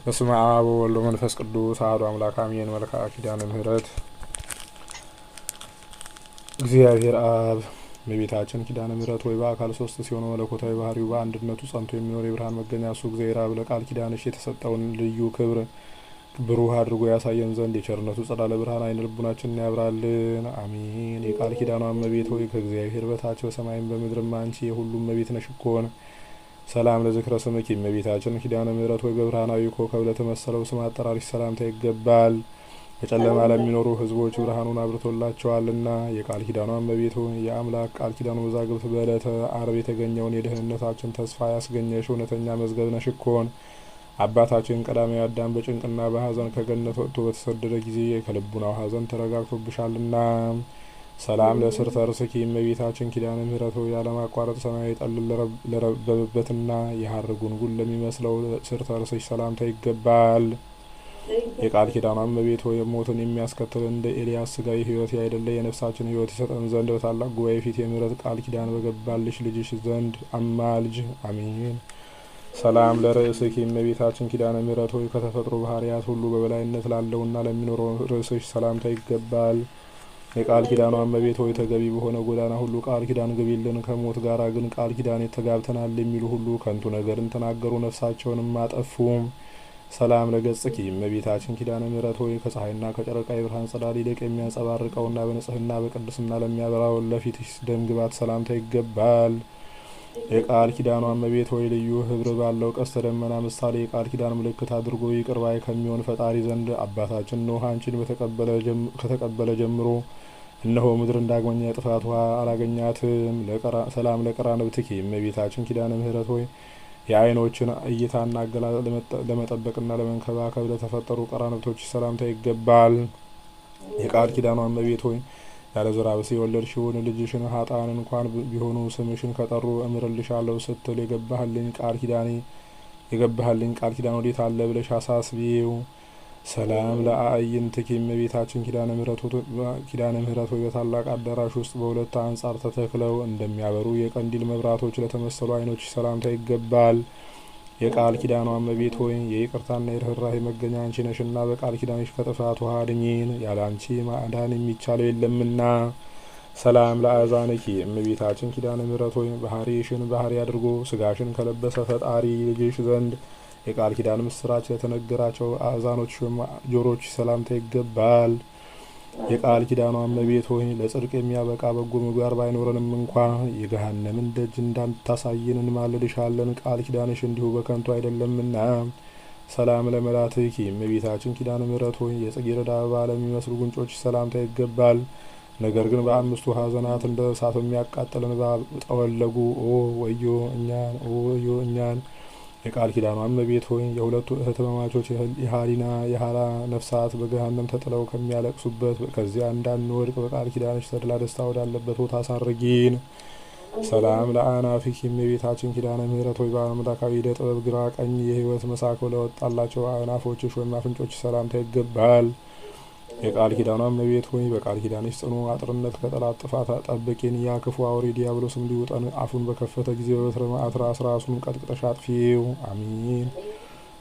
በስመ አብ ወወልድ ወመንፈስ ቅዱስ አሐዱ አምላክ አሜን። መልክዓ ኪዳነ ምሕረት እግዚአብሔር አብ እመቤታችን ኪዳነ ምሕረት ወይ በአካል ሶስት ሲሆን መለኮታዊ ባህሪው በአንድነቱ ጸንቶ የሚኖር የብርሃን መገኛ እሱ እግዚአብሔር አብ ለቃል ኪዳንሽ የተሰጠውን ልዩ ክብር ብሩህ አድርጎ ያሳየን ዘንድ የቸርነቱ ጸዳለ ብርሃን አይነ ልቡናችንን ያብራልን። አሜን። የቃል ኪዳኗ እመቤት ሆይ ከእግዚአብሔር በታች በሰማይም በምድርም አንቺ የሁሉም እመቤት ነሽ እኮን። ሰላም ለዝክረ ስምኪ እመቤታችን ኪዳነ ምሕረት ሆይ በብርሃናዊ ኮከብ ለተመሰለው ስም አጠራሪሽ ሰላምታ ይገባል። በጨለማ ለሚኖሩ ሕዝቦች ብርሃኑን አብርቶላቸዋልና። የቃል ኪዳኗ እመቤት ሆይ የአምላክ ቃል ኪዳኑ መዛግብት በዕለተ ዓርብ የተገኘውን የደህንነታችን ተስፋ ያስገኘሽ እውነተኛ መዝገብ ነሽ እኮን። አባታችን ቀዳማዊ አዳም በጭንቅና በሐዘን ከገነት ወጥቶ በተሰደደ ጊዜ ከልቡናው ሐዘን ተረጋግቶብሻልና። ሰላም ለስርተ ርእስኪ እመቤታችን ኪዳነ ምሕረት ሆይ ያለማቋረጥ ሰማያዊ ጠል ለረበበበትና የሐር ጉንጉን ለሚመስለው ስርተ ርእስሽ ሰላምታ ይገባል። የቃል ኪዳኗ እመቤት ሆይ ሞትን የሚያስከትል እንደ ኤልያስ ስጋዊ ሕይወት ያይደለ የነፍሳችን ሕይወት ይሰጠን ዘንድ በታላቅ ጉባኤ ፊት የምሕረት ቃል ኪዳን በገባልሽ ልጅሽ ዘንድ አማልጅ። አሜን። ሰላም ለርእስኪ እመቤታችን ኪዳነ ምሕረት ሆይ ከተፈጥሮ ባህርያት ሁሉ በበላይነት ላለውና ለሚኖረው ርእስሽ ሰላምታ ይገባል። የቃል ኪዳኗ እመቤት ሆይ ተገቢ በሆነ ጎዳና ሁሉ ቃል ኪዳን ግቢልን። ከሞት ጋራ ግን ቃል ኪዳን ተጋብተናል የሚሉ ሁሉ ከንቱ ነገርን ተናገሩ፣ ነፍሳቸውንም አጠፉ። ሰላም ለገጽኪ እመቤታችን ኪዳነ ምሕረት ሆይ ከፀሐይና ከጨረቃ የብርሃን ጸዳል ይልቅ የሚያንጸባርቀውና በንጽህና በቅድስና ለሚያበራው ለፊትሽ ደም ግባት ሰላምታ ይገባል። የቃል ኪዳኗ እመቤት ሆይ ልዩ ህብር ባለው ቀስተ ደመና ምሳሌ የቃል ኪዳን ምልክት አድርጎ ይቅር ባይ ከሚሆን ፈጣሪ ዘንድ አባታችን ኖህ አንቺን ከተቀበለ ጀምሮ እነሆ ምድርን ዳግመኛ የጥፋት ውሃ አላገኛትም። ሰላም ለቀራንብትኪ እመቤታችን ኪዳነ ምሕረት ሆይ የዓይኖችን እይታና አገላለጥ ለመጠበቅና ለመንከባከብ ለተፈጠሩ ቀራንብቶች ሰላምታ ይገባል። የቃል ኪዳኗ እመቤት ሆይ ያለ ዘር ብእሲ የወለድሽውን ልጅሽን ኃጥአን እንኳን ቢሆኑ ስምሽን ከጠሩ እምርልሻለሁ ስትል የገባህልኝ ቃል ኪዳን ወዴት አለ ብለሽ አሳስቢው። ሰላም ለአዕይንትኪ እመቤታችን ኪዳነ ምሕረት ሆይ በታላቅ አዳራሽ ውስጥ በሁለት አንጻር ተተክለው እንደሚያበሩ የቀንዲል መብራቶች ለተመሰሉ ዓይኖች ሰላምታ ይገባል። የቃል ኪዳኗ እመቤት ሆይ የይቅርታና የርኅራኄ መገኛ አንቺ ነሽና በቃል ኪዳንሽ ከጥፋት ውሃ አድኚን፣ ያለ አንቺ ማዳን የሚቻለው የለምና። ሰላም ለአእዛንኪ እመቤታችን ኪዳነ ምሕረት ሆይ ባህሪሽን ባህሪ አድርጎ ስጋሽን ከለበሰ ፈጣሪ ልጅሽ ዘንድ የቃል ኪዳን ምስራች ለተነገራቸው አእዛኖች ጆሮች ሰላምታ ይገባል። የቃል ኪዳኗ እመቤት ሆይ ለጽድቅ የሚያበቃ በጎ ምግባር ባይኖረንም እንኳ የገሃነምን ደጅ እንዳታሳይን እንማልድሻለን። ቃል ኪዳንሽ እንዲሁ በከንቱ አይደለምና። ሰላም ለመላትኪ እመቤታችን ኪዳነ ምሕረት ሆይ የጽጌረዳ አበባ ለሚመስሉ ጉንጮች ሰላምታ ይገባል። ነገር ግን በአምስቱ ሐዘናት እንደ እሳት የሚያቃጥል እንባ ጠወለጉ። ኦ ወዮ እኛን። የቃል ኪዳኗ እመቤት ሆይ የሁለቱ እህትማማቾች የሃሊና የሃላ ነፍሳት በገሃነም ተጥለው ከሚያለቅሱበት ከዚያ እንዳንወድቅ በቃል ኪዳንሽ ተድላ ደስታ ወዳለበት ቦታ አሳርጊን። ሰላም ለአናፊኪ እመቤታችን ኪዳነ ምሕረት ሆይ በአምላካዊ ዕደ ጥበብ ግራ ቀኝ የሕይወት መሳክው ለወጣላቸው አናፎችሽ ወይም አፍንጮች ሰላምታ ይገባል። የቃል ኪዳኗ እመቤት ሆይ በቃል ኪዳንሽ ጽኑ አጥርነት ከጠላት ጥፋት ጠብቂን። ያ ክፉ አውሬ ዲያብሎስም ሊውጠን አፉን በከፈተ ጊዜ በበትረ መዓት ራሱን ቀጥቅጠሽ አጥፊው። አሜን።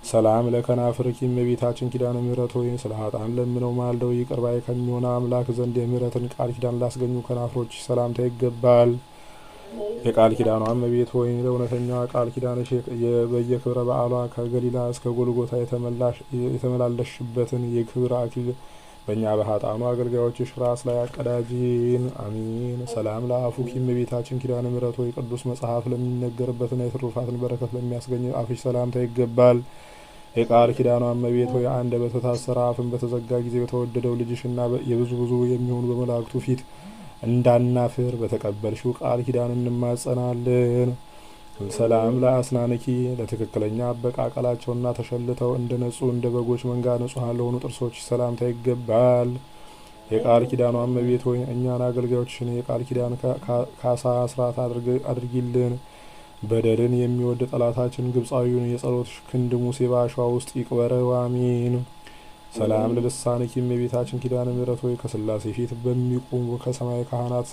ሰላም ለከናፍርኪ እመቤታችን ኪዳነ ምሕረት ሆይ ስለ ኃጥአን ለምነው ማልደው ይቅር ባይ ከሚሆን አምላክ ዘንድ የምሕረትን ቃል ኪዳን ላስገኙ ከናፍሮች ሰላምታ ይገባል። የቃል ኪዳኗ እመቤት ሆይ ለእውነተኛዋ ቃል ኪዳንሽ በየክብረ በዓሏ ከገሊላ እስከ ጎልጎታ የተመላለሽበትን የክብር አክሊል በእኛ በኃጥአኑ አገልጋዮችሽ ራስ ላይ አቀዳጂን። አሜን። ሰላም ለአፉኪ እመቤታችን ኪዳነ ምሕረት ሆይ ቅዱስ መጽሐፍ ለሚነገርበትና የትሩፋትን በረከት ለሚያስገኝ አፍሽ ሰላምታ ይገባል። የቃል ኪዳኗ እመቤት ሆይ አንደበት በታሰረ አፍን በተዘጋ ጊዜ በተወደደው ልጅሽና ብዙ የሚሆኑ በመላእክቱ ፊት እንዳናፍር በተቀበልሽው ቃል ኪዳን እንማጸናለን። ሰላም ለአስናንኪ ለትክክለኛ አበቃቀላቸውና ተሸልተው እንደ ነጹ እንደ በጎች መንጋ ንጹሐን ለሆኑ ጥርሶች ሰላምታ ይገባል። የቃል ኪዳኗ እመቤት ሆይ እኛን አገልጋዮችሽን የቃል ኪዳን ካሳ አስራት አድርጊልን። በደልን የሚወድ ጠላታችን ግብፃዊውን የጸሎት ክንድ ሙሴ በአሸዋ ውስጥ ይቅበረው። አሜን። ሰላም ለልሳንኪ እመቤታችን ኪዳነ ምሕረት ሆይ ከሥላሴ ፊት በሚቆሙ ከሰማይ ካህናት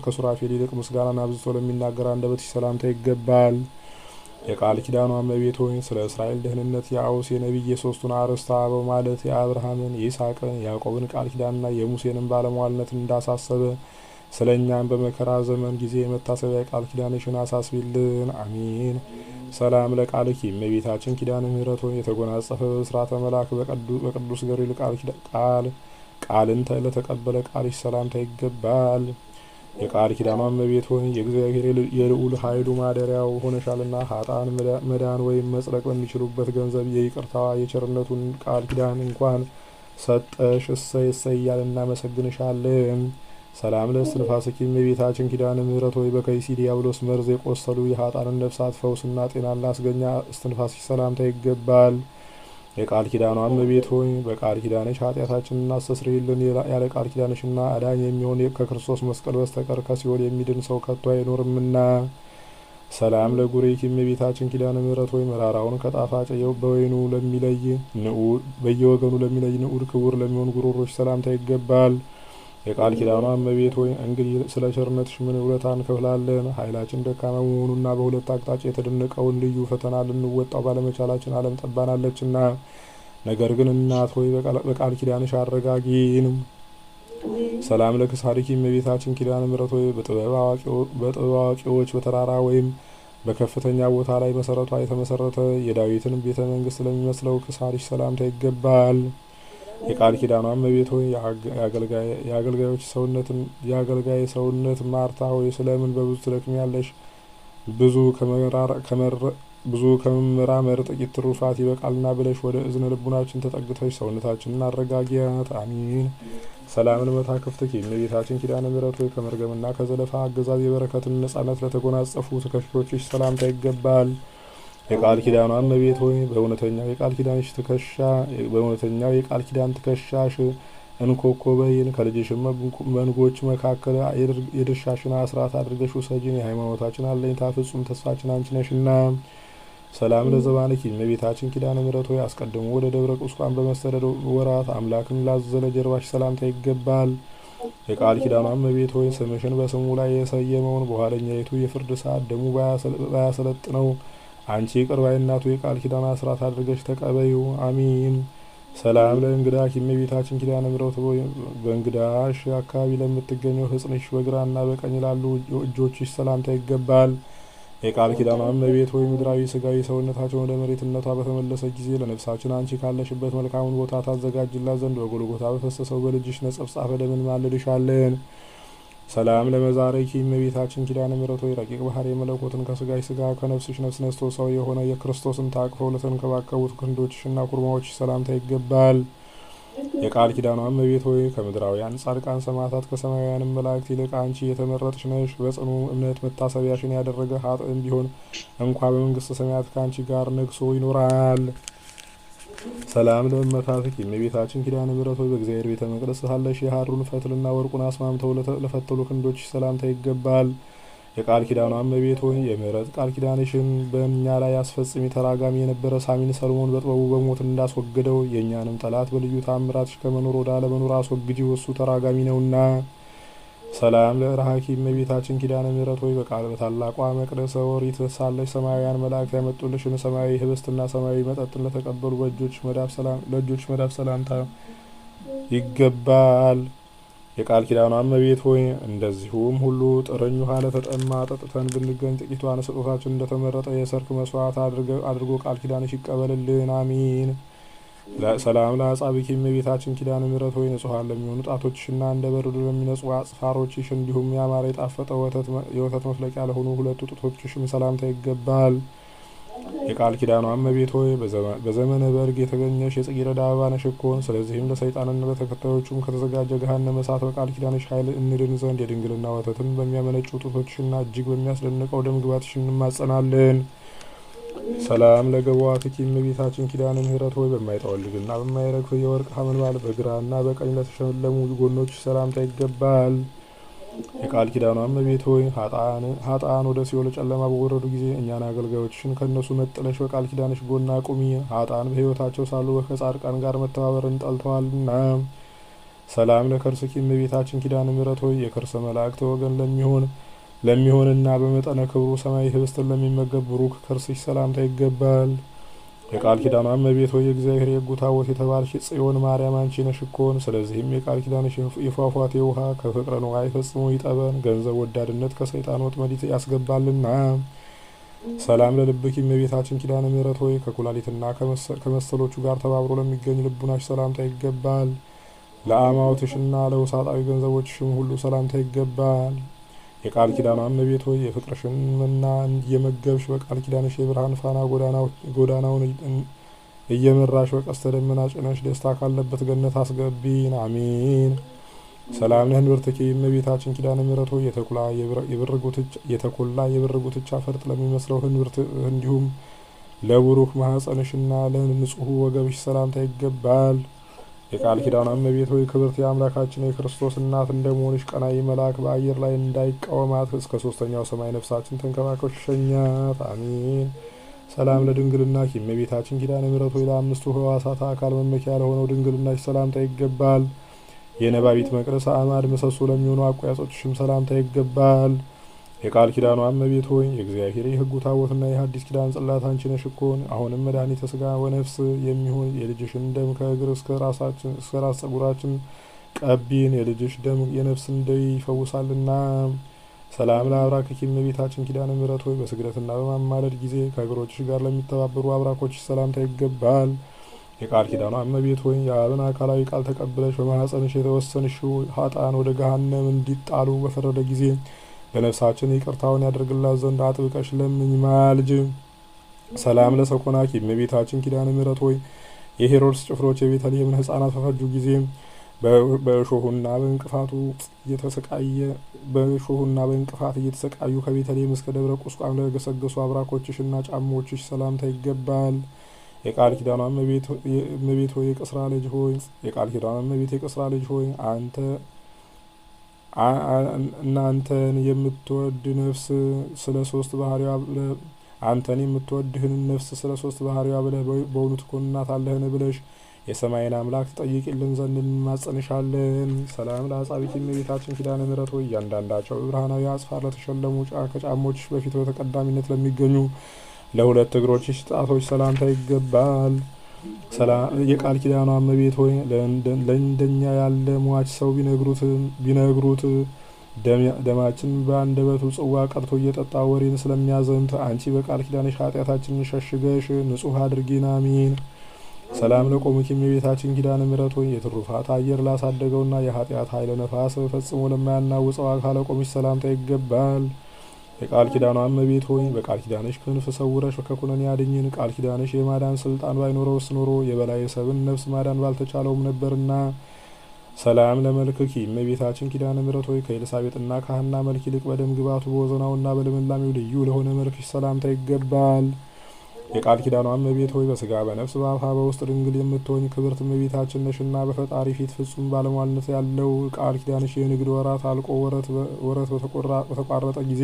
ከሱራፌል ይልቅ ምስጋናን አብዝቶ ለሚናገር አንደበትሽ ሰላምታ ይገባል። የቃል ኪዳኗ እመቤት ሆይ ስለ እስራኤል ደህንነት የአውስ የነቢይ የሶስቱን አርዕስተ አበው ማለት የአብርሃምን፣ የይስሐቅን፣ የያዕቆብን ቃል ኪዳንና የሙሴንን ባለሟልነትን እንዳሳሰበ ስለ እኛም በመከራ ዘመን ጊዜ የመታሰቢያ ቃል ኪዳንሽን አሳስቢልን። አሚን። ሰላም ለቃልኪ እመቤታችን ኪዳነ ምሕረት ሆይ የተጎናጸፈ በብስራተ መልአክ በቅዱስ ገብርኤል ቃልን ለተቀበለ ቃልሽ ሰላምታ ይገባል። የቃል ኪዳኗ እመቤት ሆይ የእግዚአብሔር የልዑል ኃይሉ ማደሪያው ሆነሻልና ኃጥአን መዳን ወይም መጽደቅ በሚችሉበት ገንዘብ የይቅርታዋ የቸርነቱን ቃል ኪዳን እንኳን ሰጠሽ። እሰይ እሰይ እያልን እናመሰግንሻለን። ሰላም ለእስትንፋስኪ እመቤታችን ኪዳነ ምሕረት ሆይ በከይሲ ዲያብሎስ መርዝ የቆሰሉ የኃጥአንን ነፍሳት ፈውስና ጤና ላስገኛ እስትንፋስኪ ሰላምታ ይገባል። የቃል ኪዳኗ እመቤት ሆይ በቃል ኪዳንሽ ኃጢአታችንን አስተስርይልን። ያለ ቃል ኪዳንሽና አዳኝ የሚሆን ከክርስቶስ መስቀል በስተቀር ከሲኦል የሚድን ሰው ከቶ አይኖርምና። ሰላም ለጉሬኪ እመቤታችን ኪዳነ ምሕረት ሆይ መራራውን ከጣፋጭ በወይኑ በየወገኑ ለሚለይ ንዑድ ክቡር ለሚሆን ጉሮሮች ሰላምታ ይገባል። የቃል ኪዳኗ እመቤት ሆይ እንግዲህ ስለ ቸርነትሽ ምን ውለታ እንከፍላለን? ኃይላችን ደካማ መሆኑና በሁለት አቅጣጫ የተደነቀውን ልዩ ፈተና ልንወጣው ባለመቻላችን ዓለም ጠባናለችና። ነገር ግን እናት ሆይ በቃል ኪዳንሽ አረጋጊን። ሰላም ለክሳድኪ እመቤታችን ኪዳነ ምሕረት ሆይ በጥበብ አዋቂዎች በተራራ ወይም በከፍተኛ ቦታ ላይ መሰረቷ የተመሰረተ የዳዊትን ቤተ መንግስት ለሚመስለው ክሳድሽ ሰላምታ ይገባል። የቃል ኪዳኗ እመቤት ሆይ የአገልጋይ ሰውነት ማርታ ሆይ ስለምን በብዙ ትደክሚያለሽ? ብዙ ከመመራመር ጥቂት ትሩፋት ይበቃልና ብለሽ ወደ እዝነ ልቡናችን ተጠግተሽ ሰውነታችንን አረጋጊያት። አሚን። ሰላም ለመታክፍትኪ እመቤታችን ኪዳነ ምሕረት ሆይ ከመርገምና ከዘለፋ አገዛዝ የበረከትን ነጻነት ለተጎናጸፉ ትከሻዎችሽ ሰላምታ ይገባል። የቃል ኪዳኗ እመቤት ሆይ በእውነተኛው የቃል ኪዳን ትከሻሽ እንኮኮ በይን። ከልጅሽም መንጎች መካከል የድርሻሽን አስራት አድርገሽ ውሰጂን። የሃይማኖታችን አለኝታ ፍጹም ተስፋችን አንቺ ነሽና። ሰላም ለዘባንኪ እመቤታችን ኪዳነ ምሕረት ሆይ አስቀድሞ ወደ ደብረ ቁስቋም በመሰደድ ወራት አምላክን ላዘለ ጀርባሽ ሰላምታ ይገባል። የቃል ኪዳኗ እመቤት ሆይ ስምሽን በስሙ ላይ የሰየመውን በኋለኛይቱ የፍርድ ሰዓት ደሙ ባያሰለጥነው አንቺ ይቅር ባይ እናቱ የቃል ኪዳን አስራት አድርገሽ ተቀበዩ። አሚን። ሰላም ለእንግዳኪ እመቤታችን ኪዳነ ምሕረት ሆይ በእንግዳሽ አካባቢ ለምትገኘው ሕጽንሽ በግራና በቀኝ ላሉ እጆችሽ ሰላምታ ይገባል። የቃል ኪዳኗ እመቤት ሆይ ምድራዊ ስጋዊ ሰውነታችን ወደ መሬትነቷ በተመለሰ ጊዜ ለነፍሳችን አንቺ ካለሽበት መልካሙን ቦታ ታዘጋጅላት ዘንድ በጎልጎታ በፈሰሰው በልጅሽ ነጸብጻፈ ደም እንማልድሻለን። ሰላም ለመዛረኪ እመቤታችን ኪዳነ ምሕረት ሆይ ረቂቅ ባህሪ የመለኮትን ከስጋሽ ስጋ ከነፍስሽ ነፍስ ነስቶ ሰው የሆነ የክርስቶስን ታቅፈው ለተንከባከቡት ክንዶችሽና ኩርማዎች ሰላምታ ይገባል። የቃል ኪዳኗ እመቤት ሆይ ከምድራውያን ጻድቃን ሰማዕታት ከሰማያውያን መላእክት ይልቅ አንቺ የተመረጥሽ ነሽ። በጽኑ እምነት መታሰቢያሽን ያደረገ ኃጥእም ቢሆን እንኳ በመንግስተ ሰማያት ከአንቺ ጋር ነግሶ ይኖራል። ሰላም ለመመታትኪ እመቤታችን ኪዳነ ምሕረት ሆይ በእግዚአብሔር ቤተ መቅደስ ሳለሽ የሐሩን ፈትልና ወርቁን አስማምተው ለፈተሉ ክንዶችሽ ሰላምታ ይገባል። የቃል ኪዳኗ እመቤት ሆይ የምሕረት ቃል ኪዳንሽን በእኛ ላይ አስፈጽሚ። ተራጋሚ የነበረ ሳሚን ሰሎሞን በጥበቡ በሞት እንዳስወገደው የእኛንም ጠላት በልዩ ታምራትሽ ከመኖር ወደ አለመኖር አስወግጂው፣ እሱ ተራጋሚ ነውና። ሰላም ለእርሃኪ እመቤታችን ኪዳነ ምሕረት ሆይ በታላቋ መቅደሰ ኦሪት ሳለሽ ሰማያውያን መላእክት ያመጡልሽን ሰማያዊ ህብስትና ሰማያዊ መጠጥን ለተቀበሉ ለእጆች መዳፍ ሰላምታ ይገባል። የቃል ኪዳኗ እመቤት ሆይ እንደዚሁም ሁሉ ጥርኝ ውሃ ለተጠማ ጠጥተን ብንገኝ ጥቂቷን ስጦታችን እንደተመረጠ የሰርክ መስዋዕት አድርጎ ቃል ኪዳንሽ ይቀበልልን። አሚን። ሰላም ለአጻብኪ እመቤታችን ኪዳነ ምሕረት ሆይ ንጹሐን ለሚሆኑ ጣቶችሽና እንደ በረዶ ለሚነጹ አጽፋሮችሽ እንዲሁም ያማረ የጣፈጠ የወተት መፍለቂያ ለሆኑ ሁለቱ ጡቶችሽም ሰላምታ ይገባል። የቃል ኪዳኗ እመቤት ሆይ በዘመነ በርግ የተገኘሽ የጽጌረዳ አበባ ነሽ እኮን። ስለዚህም ለሰይጣንና ለተከታዮቹም ከተዘጋጀ ገሃነመ እሳት በቃል ኪዳንሽ ኃይል እንድን ዘንድ የድንግልና ወተትን በሚያመነጩ ጡቶችሽና እጅግ በሚያስደንቀው ደም ግባትሽ እንማጸናለን። ሰላም ለገቧትኪ እመቤታችን ኪዳነ ምሕረት ሆይ በማይጠወልግና በማይረግፍ የወርቅ ሐመልማል በግራና በቀኝ ለተሸለሙ ጎኖች ሰላምታ ይገባል። የቃል ኪዳኗ እመቤት ሆይ ኃጥአን ወደ ሲኦል ጨለማ በወረዱ ጊዜ እኛን አገልጋዮችሽን ከእነሱ ነጥለሽ በቃል ኪዳንሽ ጎን አቁሚ። ኃጥአን በሕይወታቸው ሳሉ ከጻድቃን ጋር መተባበርን ጠልተዋልና። ሰላም ለከርስኪ እመቤታችን ኪዳነ ምሕረት ሆይ የከርሰ መላእክት ወገን ለሚሆን ለሚሆንና በመጠነ ክብሩ ሰማይ ህብስትን ለሚመገብ ብሩክ ከርስሽ ሰላምታ ይገባል። የቃል ኪዳኗ እመቤት ሆይ የእግዚአብሔር የሕጉ ታቦት የተባልሽ ጽዮን ማርያም አንቺ ነሽ እኮን። ስለዚህም የቃል ኪዳንሽ የፏፏቴ ውሃ ከፍቅረ ንዋይ ፈጽሞ ይጠበን፣ ገንዘብ ወዳድነት ከሰይጣን ወጥመድ ያስገባልና። ሰላም ለልብኪ እመቤታችን ኪዳነ ምሕረት ሆይ ከኩላሊትና ከመሰሎቹ ጋር ተባብሮ ለሚገኝ ልቡናሽ ሰላምታ ይገባል። ለአማውትሽና ለውሳጣዊ ገንዘቦችሽም ሁሉ ሰላምታ ይገባል። የቃል ኪዳኗ እመቤት ሆይ የፍቅርሽን መና እየመገብሽ በቃል ኪዳንሽ የብርሃን ፋና ጎዳናውን እየመራሽ በቀስተ ደመና ጭነሽ ደስታ ካለበት ገነት አስገቢን። አሜን። ሰላም ለህንብርትኪ እመቤታችን ኪዳነ ምሕረት ሆይ የተኮላ የብር ጉትቻ ፈርጥ ለሚመስለው ህንብርት እንዲሁም ለቡሩክ ማኅፀንሽና ለንጹሕ ወገብሽ ሰላምታ ይገባል። የቃል ኪዳኗ እመቤት ሆይ ክብርት የአምላካችን የክርስቶስ እናት እንደመሆንሽ ቀናኢ መልአክ በአየር ላይ እንዳይቃወማት እስከ ሶስተኛው ሰማይ ነፍሳችን ተንከባከብሽ ሸኛት። አሜን። ሰላም ለድንግልናኪ እመቤታችን ኪዳነ ምሕረት ሆይ ለአምስቱ ሕዋሳት አካል መመኪያ ለሆነው ድንግልናሽ ሰላምታ ይገባል። የነባቢት መቅደስ አዕማድ ምሰሶ ለሚሆኑ አቋያጾችሽም ሰላምታ ይገባል። የቃል ኪዳኗ እመቤት ሆይ የእግዚአብሔር የሕጉ ታቦትና የሐዲስ ኪዳን ጽላት አንቺ ነሽ እኮን። አሁንም መድኃኒተ ሥጋ ወነፍስ የሚሆን የልጅሽን ደም ከእግር እስከ ራስ ጸጉራችን ቀቢን። የልጅሽ ደም የነፍስን ደዌ ይፈውሳልና። ሰላም ለአብራክኪ እመቤታችን ኪዳነ ምሕረት ሆይ በስግደትና በማማለድ ጊዜ ከእግሮችሽ ጋር ለሚተባበሩ አብራኮችሽ ሰላምታ ይገባል። የቃል ኪዳኗ እመቤት ሆይ የአብን አካላዊ ቃል ተቀብለሽ በማኅፀንሽ የተወሰንሽው ኃጥአን ወደ ገሃነም እንዲጣሉ በፈረደ ጊዜ ለነፍሳችን ይቅርታውን ያደርግላት ዘንድ አጥብቀሽ ለምኝ ማልጅ። ሰላም ለሰኮናኪ እመቤታችን ኪዳነ ምሕረት ሆይ የሄሮድስ ጭፍሮች የቤተልሔምን ሕፃናት በፈጁ ጊዜ በእሾሁና በእንቅፋት እየተሰቃዩ ከቤተልሔም እስከ ደብረ ቁስቋም ለገሰገሱ አብራኮችሽና ጫማዎችሽ ሰላምታ ይገባል። የቃል ኪዳኗ እመቤት ሆይ የቅስራ ልጅ ሆይ እናንተን የምትወድ ነፍስ ስለ ሶስት ባህሪዋ አንተን የምትወድህን ነፍስ ስለ ሶስት ባህሪዋ ብለህ በእውኑ ትኮንናታለህን ብለሽ የሰማይን አምላክ ትጠይቂልን ዘንድ እንማጸንሻለን። ሰላም ለአጻብዕኪ እመቤታችን ኪዳነ ምሕረት ሆይ እያንዳንዳቸው በብርሃናዊ አጽፋር ለተሸለሙ ከጫሞችሽ በፊት በተቀዳሚነት ለሚገኙ ለሁለት እግሮችሽ ጣቶች ሰላምታ ይገባል። የቃል ኪዳኗ እመቤት ሆይ ለእንደኛ ያለ ሟች ሰው ቢነግሩት ደማችን በአንደበቱ ጽዋ ቀርቶ እየጠጣ ወሬን ስለሚያዘምት አንቺ በቃል ኪዳንሽ ኃጢአታችንን ሸሽገሽ ንጹሕ አድርጊን። አሜን። ሰላም ለቆሙኪ እመቤታችን ኪዳነ ምሕረት ሆይ የትሩፋት አየር ላሳደገውና የኃጢአት ኃይለ ነፋስ ፈጽሞ ለማያናውጸው አካለ ቆምሽ ሰላምታ ይገባል። የቃል ኪዳኗ እመቤት ሆይ በቃል ኪዳንሽ ክንፍ ሰውረሽ ከኩነኔ አድኝን። ቃል ኪዳንሽ የማዳን ስልጣን ባይኖረውስ ኖሮ የበላይ ሰብን ነፍስ ማዳን ባልተቻለውም ነበርና። ሰላም ለመልክኪ እመቤታችን ኪዳነ ምሕረት ሆይ ከኤልሳቤጥና ከሐና መልክ ይልቅ በደም ግባቱ በወዘናውና በልምላሜው ልዩ ለሆነ መልክሽ ሰላምታ ይገባል። የቃል ኪዳኗ እመቤት ሆይ በስጋ በነፍስ በአፋ በውስጥ ድንግል የምትሆኝ ክብርት እመቤታችን ነሽና በፈጣሪ ፊት ፍጹም ባለሟልነት ያለው ቃል ኪዳንሽ የንግድ ወራት አልቆ ወረት በተቋረጠ ጊዜ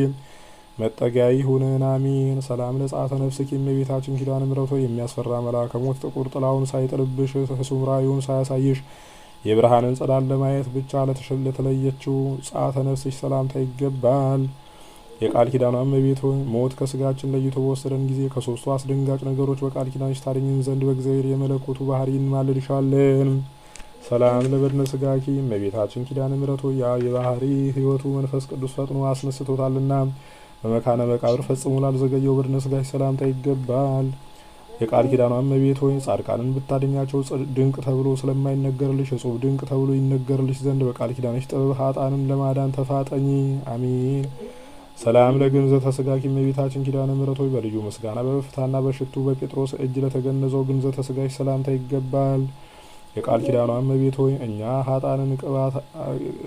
መጠጊያ ይሁነን። አሜን። ሰላም ለጸአተ ነፍስኪ እመቤታችን ኪዳነ ምሕረት ሆይ የሚያስፈራ መልአከ ሞት ጥቁር ጥላውን ሳይጥልብሽ ሕሱም ራእዩን ሳያሳይሽ የብርሃንን ጸዳል ለማየት ብቻ ለተለየችው ጸአተ ነፍስሽ ሰላምታ ይገባል። የቃል ኪዳኗ እመቤት ሆይ ሞት ከስጋችን ለይቶ በወሰደን ጊዜ ከሶስቱ አስደንጋጭ ነገሮች በቃል ኪዳንሽ ታድኝን ዘንድ በእግዚአብሔር የመለኮቱ ባህሪ እንማልድሻለን። ሰላም ለበድነ ስጋኪ እመቤታችን ኪዳነ ምሕረት ሆይ የባህሪ ሕይወቱ መንፈስ ቅዱስ ፈጥኖ አስነስቶታልና በመካነ መቃብር ፈጽሞ ላልዘገየው በድነ ስጋሽ ሰላምታ ይገባል። የቃል ኪዳኗ እመቤት ሆይ ጻድቃንን ብታድኛቸው ድንቅ ተብሎ ስለማይነገርልሽ እጹብ ድንቅ ተብሎ ይነገርልሽ ዘንድ በቃል ኪዳንሽ ጥበብ ኃጥአንን ለማዳን ተፋጠኚ። አሜን። ሰላም ለግንዘተ ስጋኪ እመቤታችን ኪዳነ ምሕረት ሆይ በልዩ ምስጋና በበፍታና በሽቱ በጴጥሮስ እጅ ለተገነዘው ግንዘተ ስጋሽ ሰላምታ ይገባል። የቃል ኪዳኗ እመቤት ሆይ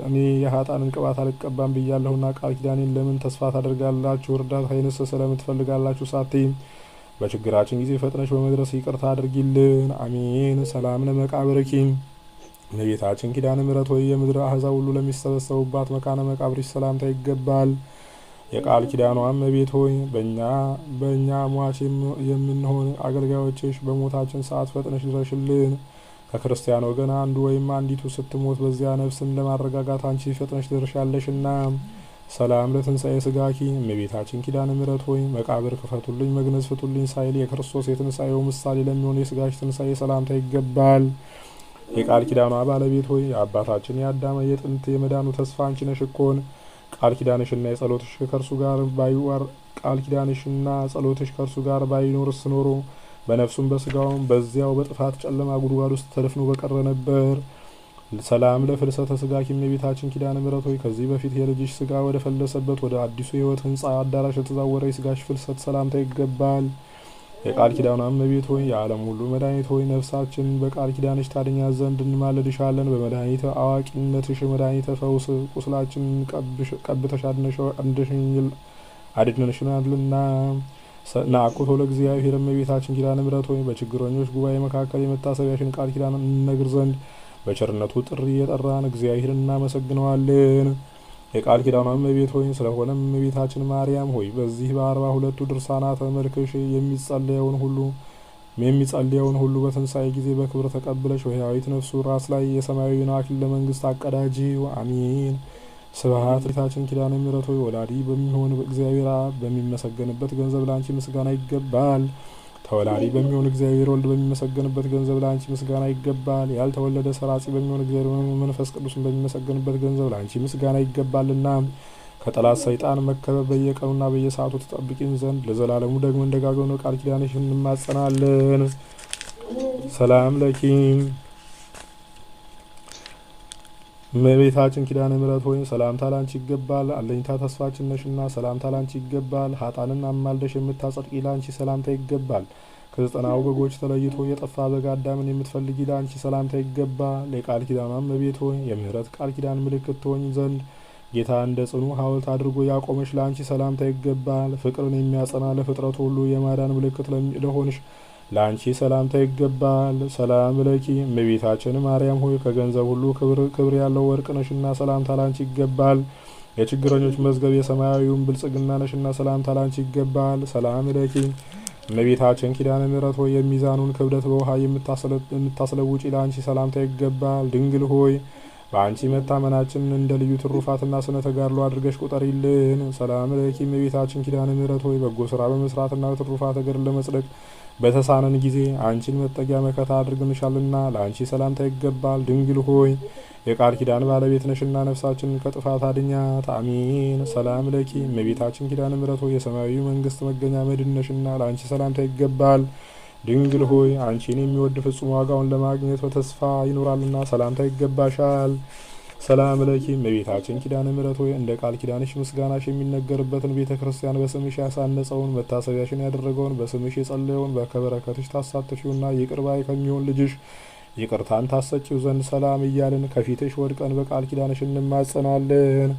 እኔ የኃጥአንን ቅባት አልቀባም ብያለሁና ቃል ኪዳኔን ለምን ተስፋ ታደርጋላችሁ? እርዳታዬንስ ስለምን ትፈልጋላችሁ? ሳትይ በችግራችን ጊዜ ፈጥነሽ በመድረስ ይቅርታ አድርጊልን። አሜን። ሰላም ለመቃብርኪ እመቤታችን ኪዳነ ምሕረት ሆይ የምድር አሕዛብ ሁሉ ለሚሰበሰቡባት መካነ መቃብርሽ ሰላምታ ይገባል። የቃል ኪዳኗ እመቤት ሆይ በእኛ ሟች የምንሆን አገልጋዮችሽ በሞታችን ሰዓት ፈጥነሽ ድረሽልን። ከክርስቲያን ወገን አንዱ ወይም አንዲቱ ስትሞት በዚያ ነፍስን ለማረጋጋት አንቺ ፈጥነሽ ትደርሻለሽና። ሰላም ለትንሣኤ ስጋኪ እመቤታችን ኪዳነ ምሕረት ሆይ መቃብር ክፈቱልኝ መግነዝ ፍቱልኝ ሳይል የክርስቶስ የትንሣኤው ምሳሌ ለሚሆን የስጋሽ ትንሣኤ ሰላምታ ይገባል። የቃል ኪዳኗ ባለቤት ሆይ የአባታችን የአዳም የጥንት የመዳኑ ተስፋ አንቺ ነሽ እኮን። ቃል ኪዳንሽና የጸሎትሽ ከእርሱ ጋር ባይዋር ቃል ኪዳንሽና ጸሎትሽ ከእርሱ ጋር ባይኖርስ ኖሮ በነፍሱም በስጋውም በዚያው በጥፋት ጨለማ ጉድጓድ ውስጥ ተደፍኖ በቀረ ነበር። ሰላም ለፍልሰተ ስጋኪ እመቤታችን ኪዳነ ምሕረት ሆይ ከዚህ በፊት የልጅሽ ስጋ ወደ ፈለሰበት ወደ አዲሱ የሕይወት ህንጻ አዳራሽ የተዛወረ የስጋሽ ፍልሰት ሰላምታ ይገባል። የቃል ኪዳኗ እመቤት ሆይ የዓለም ሁሉ መድኃኒት ሆይ ነፍሳችን በቃል ኪዳንሽ ታድኛት ዘንድ እንማልድሻለን። በመድኃኒተ አዋቂነትሽ መድኃኒተ ፈውስ ቁስላችን ቀብተሽ አድነሽናልና። ናአኩቶ ለእግዚአብሔር እመቤታችን ኪዳነ ምሕረት ሆይ በችግረኞች ጉባኤ መካከል የመታሰቢያሽን ቃል ኪዳን እንነግር ዘንድ በቸርነቱ ጥሪ የጠራን እግዚአብሔርን እናመሰግነዋለን። የቃል ኪዳኗ እመቤት ሆይ ስለሆነም እመቤታችን ማርያም ሆይ በዚህ በ42ቱ ድርሳናተ መልክሽ የሚጸልየውን ሁሉ በትንሣኤ ጊዜ በክብር ተቀብለሽ በሕያዊት ነፍሱ ራስ ላይ የሰማያዊውን አክሊል ለመንግስት አቀዳጂው። አሚን። ስብሐት ለእመቤታችን ኪዳነ ምሕረት ሆይ ወላዲ በሚሆን እግዚአብሔር አብ በሚመሰገንበት ገንዘብ ለአንቺ ምስጋና ይገባል። ተወላዲ በሚሆን እግዚአብሔር ወልድ በሚመሰገንበት ገንዘብ ለአንቺ ምስጋና ይገባል። ያልተወለደ ሰራጺ በሚሆን እግዚአብሔር መንፈስ ቅዱስን በሚመሰገንበት ገንዘብ ለአንቺ ምስጋና ይገባልና ከጠላት ሰይጣን መከበብ በየቀኑና በየሰዓቱ ተጠብቂን ዘንድ ለዘላለሙ ደግሞ እንደጋገኑ ቃል ኪዳንሽ እንማጸናለን። ሰላም ለኪ እመቤታችን ኪዳነ ምሕረት ሆይ ሰላምታ ላንቺ ይገባል። አለኝታ ተስፋችን ነሽና ሰላምታ ላንቺ ይገባል። ኃጥአንን አማልደሽ የምታጸድቂ ላንቺ ሰላምታ ይገባል። ከ90 በጎች ተለይቶ የጠፋ በግ አዳምን የምትፈልጊ ላንቺ ሰላምታ ይገባል። የቃል ኪዳኗ እመቤት ሆይ የምህረት ቃል ኪዳን ምልክት ትሆኝ ዘንድ ጌታ እንደ ጽኑ ሐውልት አድርጎ ያቆመሽ ላንቺ ሰላምታ ይገባል። ፍቅርን የሚያጸና ለፍጥረቱ ሁሉ የማዳን ምልክት ለሆንሽ ላንቺ ሰላምታ ይገባል። ሰላም ለኪ እመቤታችን ማርያም ሆይ ከገንዘብ ሁሉ ክብር ያለው ወርቅ ነሽና ሰላምታ ላንቺ ይገባል። የችግረኞች መዝገብ የሰማያዊውን ብልጽግና ነሽና ሰላምታ ላንቺ ይገባል። ሰላም ለኪ እመቤታችን ኪዳነ ምሕረት ሆይ የሚዛኑን ክብደት በውሃ የምታስለውጪ ላንቺ ሰላምታ ይገባል። ድንግል ሆይ በአንቺ መታመናችን እንደ ልዩ ትሩፋትና ስነ ተጋድሎ አድርገሽ ቁጠሪልን። ሰላም ለኪ እመቤታችን ኪዳነ ምሕረት ሆይ በጎ ስራ በመስራትና ትሩፋት ገድል ለመጽደቅ በተሳነን ጊዜ አንቺን መጠጊያ መከታ አድርገንሻልና ለአንቺ ሰላምታ ይገባል። ድንግል ሆይ የቃል ኪዳን ባለቤት ነሽና ነፍሳችንን ከጥፋት አድኛት። አሚን። ሰላም ለኪ እመቤታችን ኪዳነ ምሕረት ሆይ የሰማያዊ መንግስት መገኛ መድን ነሽና ለአንቺ ሰላምታ ይገባል። ድንግል ሆይ አንቺን የሚወድ ፍጹም ዋጋውን ለማግኘት በተስፋ ይኖራልና ሰላምታ ይገባሻል። ሰላም ለኪ እመቤታችን ኪዳነ ምሕረት ሆይ እንደ ቃል ኪዳንሽ ምስጋናሽ የሚነገርበትን ቤተ ክርስቲያን በስምሽ ያሳነጸውን መታሰቢያሽን ያደረገውን በስምሽ የጸለየውን በከበረከትሽ ታሳትፊውና ይቅር ባይ ከሚሆን ልጅሽ ይቅርታን ታሰጪው ዘንድ ሰላም እያልን ከፊትሽ ወድቀን በቃል ኪዳንሽ እንማጸናለን።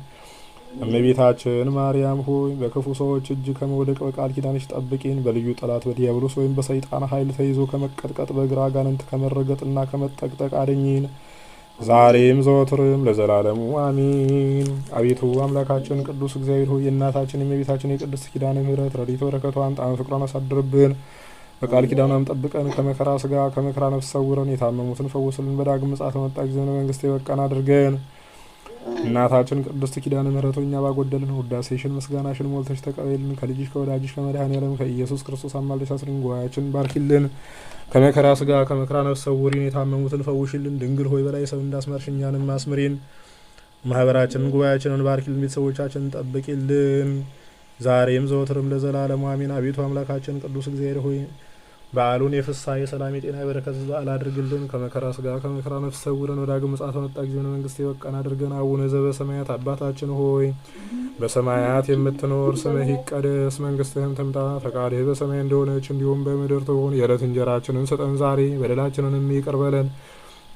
እመቤታችን ማርያም ሆይ በክፉ ሰዎች እጅ ከመውደቅ በቃል ኪዳንሽ ጠብቂን። በልዩ ጠላት በዲያብሎስ ወይም በሰይጣን ኃይል ተይዞ ከመቀጥቀጥ በግራ አጋንንት ከመረገጥና ከመጠቅጠቅ አድኚን ዛሬም ዘወትርም ለዘላለሙ አሚን። አቤቱ አምላካችን ቅዱስ እግዚአብሔር ሆይ የእናታችን የእመቤታችን የቅድስት ኪዳነ ምሕረት ረድኤተ በረከቷን ጣዕመ ፍቅሯን አሳድርብን። በቃል ኪዳኗም ጠብቀን ከመከራ ስጋ ከመከራ ነፍስ ሰውረን። የታመሙትን ፈውስልን። በዳግም ምጽአት በመጣ ጊዜ መንግስት የበቃን አድርገን። እናታችን ቅድስት ኪዳነ ምሕረት ሆይ እኛ ባጎደልን ውዳሴሽን ምስጋናሽን ሞልተሽ ተቀበይልን። ከልጅሽ ከወዳጅሽ ከመድኃኔዓለም ከኢየሱስ ክርስቶስ አማልደሽ አስሪን ጉባኤያችን ባርኪልን። ከመከራ ስጋ ከመከራ ነፍስ ሰውሪን። የታመሙትን ፈውሽልን። ድንግል ሆይ በላይ ሰብ እንዳስመርሽ እኛንም አስምሪን። ማህበራችንን ጉባኤያችንን ባርኪልን። ቤተሰቦቻችንን ጠብቂልን ዛሬም ዘወትርም ለዘላለሙ አሜን። አቤቱ አምላካችን ቅዱስ እግዚአብሔር ሆይ በዓሉን የፍስሐ የሰላም የጤና የበረከት በዓል አድርግልን። ከመከራ ስጋ ከመከራ ነፍስ ሰውረን። ወዳግም ምጽአት በመጣ ጊዜ መንግስት የበቃን አድርገን። አቡነ ዘበሰማያት አባታችን ሆይ በሰማያት የምትኖር ስምህ ይቀደስ፣ መንግስትህም ትምጣ፣ ፈቃድህ በሰማይ እንደሆነች እንዲሁም በምድር ትሁን። የዕለት እንጀራችንን ስጠን ዛሬ፣ በደላችንንም ይቅር በለን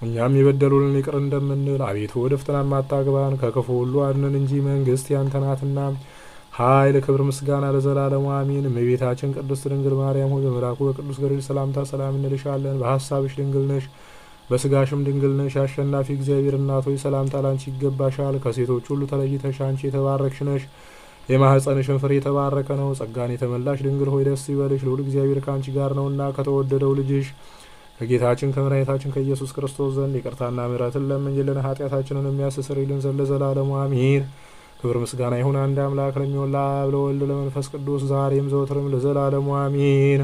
እኛም የበደሉንን ይቅር እንደምንል። አቤቱ ወደ ፈተናም አታግባን ከክፉ ሁሉ አድነን እንጂ መንግስት ያንተ ናትና ኃይል፣ ክብር፣ ምስጋና ለዘላለሙ አሜን። እመቤታችን ቅድስት ድንግል ማርያም ሆይ በመልአኩ በቅዱስ ገብርኤል ሰላምታ ሰላም እንልሻለን። በሐሳብሽ ድንግል ነሽ፣ በስጋሽም ድንግል ነሽ። አሸናፊ እግዚአብሔር እናት ሆይ ሰላምታ ላንቺ ይገባሻል። ከሴቶች ሁሉ ተለይተሽ አንቺ የተባረክሽ ነሽ፣ የማኅፀንሽን ፍሬ የተባረከ ነው። ጸጋን የተመላሽ ድንግል ሆይ ደስ ይበልሽ፣ ልዑል እግዚአብሔር ከአንቺ ጋር ነውና ከተወደደው ልጅሽ ከጌታችን ከመድኃኒታችን ከኢየሱስ ክርስቶስ ዘንድ ይቅርታና ምሕረትን ለምኝልን ኃጢአታችንን የሚያስተሰርይልን ዘንድ ለዘላለሙ አሜን። ክብር ምስጋና ይሁን አንድ አምላክ ለሚሆን ለአብ ለወልድ ለመንፈስ ቅዱስ ዛሬም ዘወትርም ለዘላለሙ አሜን።